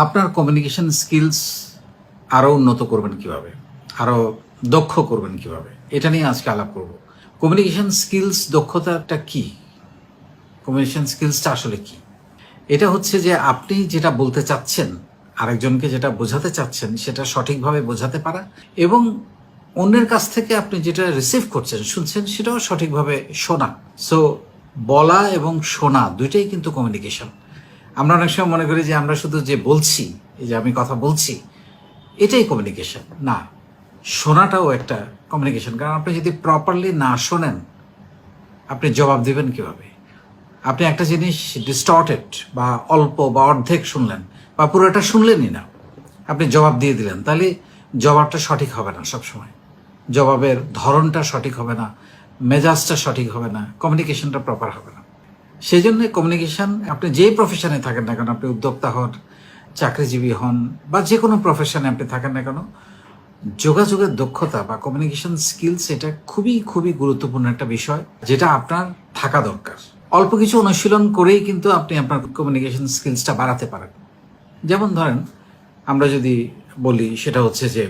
আপনার communication skills আরও উন্নত করবেন কিভাবে, আরও দক্ষ করবেন কিভাবে, এটা নিয়ে আজকে আলাপ করব। কমিউনিকেশন স্কিলস দক্ষতাটা কি? কমিউনিকেশন স্কিলসটা আসলে কি? এটা হচ্ছে যে আপনি যেটা বলতে চাচ্ছেন, আরেকজনকে যেটা বোঝাতে চাচ্ছেন সেটা সঠিকভাবে বোঝাতে পারা, এবং অন্যের কাছ থেকে আপনি যেটা রিসিভ করছেন, শুনছেন, সেটাও সঠিকভাবে শোনা। সো বলা এবং শোনা দুইটাই কিন্তু কমিউনিকেশন। আমরা অনেক সময় মনে করি যে আমরা শুধু যে বলছি, এই যে আমি কথা বলছি, এটাই কমিউনিকেশন না। শোনাটাও একটা কমিউনিকেশন। কারণ আপনি যদি প্রপারলি না শোনেন, আপনি জবাব দেবেন কিভাবে? আপনি একটা জিনিস ডিস্টর্টেড বা অল্প বা অর্ধেক শুনলেন বা পুরোটা শুনলেনই না, আপনি জবাব দিয়ে দিলেন, তাহলে জবাবটা সঠিক হবে না। সবসময় জবাবের ধরনটা সঠিক হবে না, মেজাজটা সঠিক হবে না, কমিউনিকেশনটা প্রপার হবে না। সেই জন্য কমিউনিকেশন, আপনি যেই প্রফেশনে থাকেন না কেন, আপনি উদ্যোক্তা হন, চাকরিজীবী হন, বা যে কোনো প্রফেশনে আপনি থাকেন না কেন, যোগাযোগের দক্ষতা বা কমিউনিকেশন স্কিলস এটা খুবই খুবই গুরুত্বপূর্ণ একটা বিষয়, যেটা আপনার থাকা দরকার। অল্প কিছু অনুশীলন করেই কিন্তু আপনি আপনার কমিউনিকেশন স্কিলসটা বাড়াতে পারেন। যেমন ধরেন, আমরা যদি বলি, সেটা হচ্ছে যে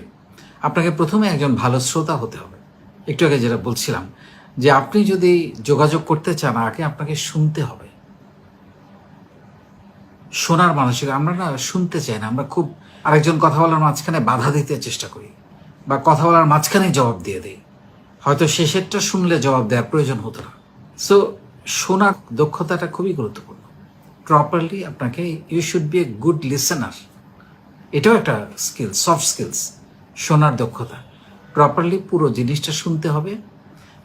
আপনাকে প্রথমে একজন ভালো শ্রোতা হতে হবে। একটু আগে যেটা বলছিলাম, যে আপনি যদি যোগাযোগ করতে চান, আগে আপনাকে শুনতে হবে। শোনার মানসিক, আমরা না শুনতে চাই না, আমরা খুব আরেকজন কথা বলার মাঝখানে বাধা দিতে চেষ্টা করি, বা কথা বলার মাঝখানেই জবাব দিয়ে দিই। হয়তো শেষেরটা শুনলে জবাব দেওয়ার প্রয়োজন হতো না। সো শোনার দক্ষতাটা খুবই গুরুত্বপূর্ণ। প্রপারলি আপনাকে, you should be a good listener. এটাও একটা স্কিল, সফট স্কিলস। শোনার দক্ষতা, প্রপারলি পুরো জিনিসটা শুনতে হবে,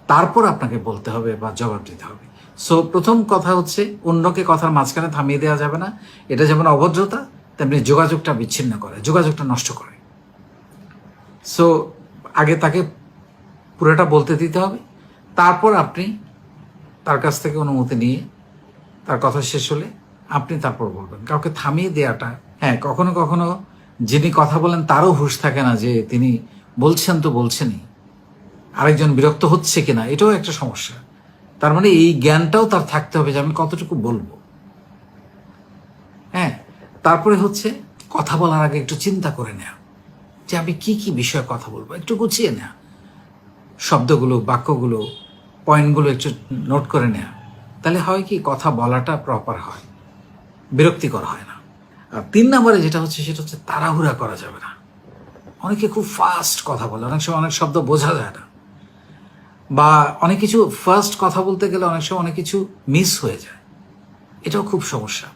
তারপর আপনাকে বলতে হবে বা জবাব দিতে হবে। সো প্রথম কথা হচ্ছে, অন্যকে কথার মাঝখানে থামিয়ে দেওয়া যাবে না। এটা যেমন অভদ্রতা, তেমনি যোগাযোগটা বিচ্ছিন্ন করে, যোগাযোগটা নষ্ট করে। সো আগে তাকে পুরোটা বলতে দিতে হবে, তারপর আপনি তার কাছ থেকে অনুমতি নিয়ে, তার কথা শেষ হলে আপনি তারপর বলবেন। কাউকে থামিয়ে দেওয়াটা, হ্যাঁ, কখনো কখনো যিনি কথা বলেন তারও হুঁশ থাকে না যে তিনি বলছেন তো বলছেনই, আরেকজন বিরক্ত হচ্ছে কিনা, এটাও একটা সমস্যা। তার মানে এই জ্ঞানটাও তার থাকতে হবে যে আমি কতটুকু বলবো। হ্যাঁ, তারপরে হচ্ছে কথা বলার আগে একটু চিন্তা করে নেওয়া যে আমি কি কি বিষয়ে কথা বলবো, একটু গুছিয়ে নেওয়া, শব্দগুলো, বাক্যগুলো, পয়েন্টগুলো একটু নোট করে নেওয়া। তাহলে হয় কি, কথা বলাটা প্রপার হয়, বিরক্তিকর হয় না। আর 3 নম্বরে যেটা হচ্ছে, সেটা হচ্ছে তাড়াহুড়া করা যাবে না। অনেকে খুব ফাস্ট কথা বলে, অনেক সময় অনেক শব্দ বোঝা যায় না, বা অনেক কিছু ফার্স্ট কথা বলতে গেলে অনেক সময় অনেক কিছু মিস হয়ে যায়। এটাও খুব সমস্যা।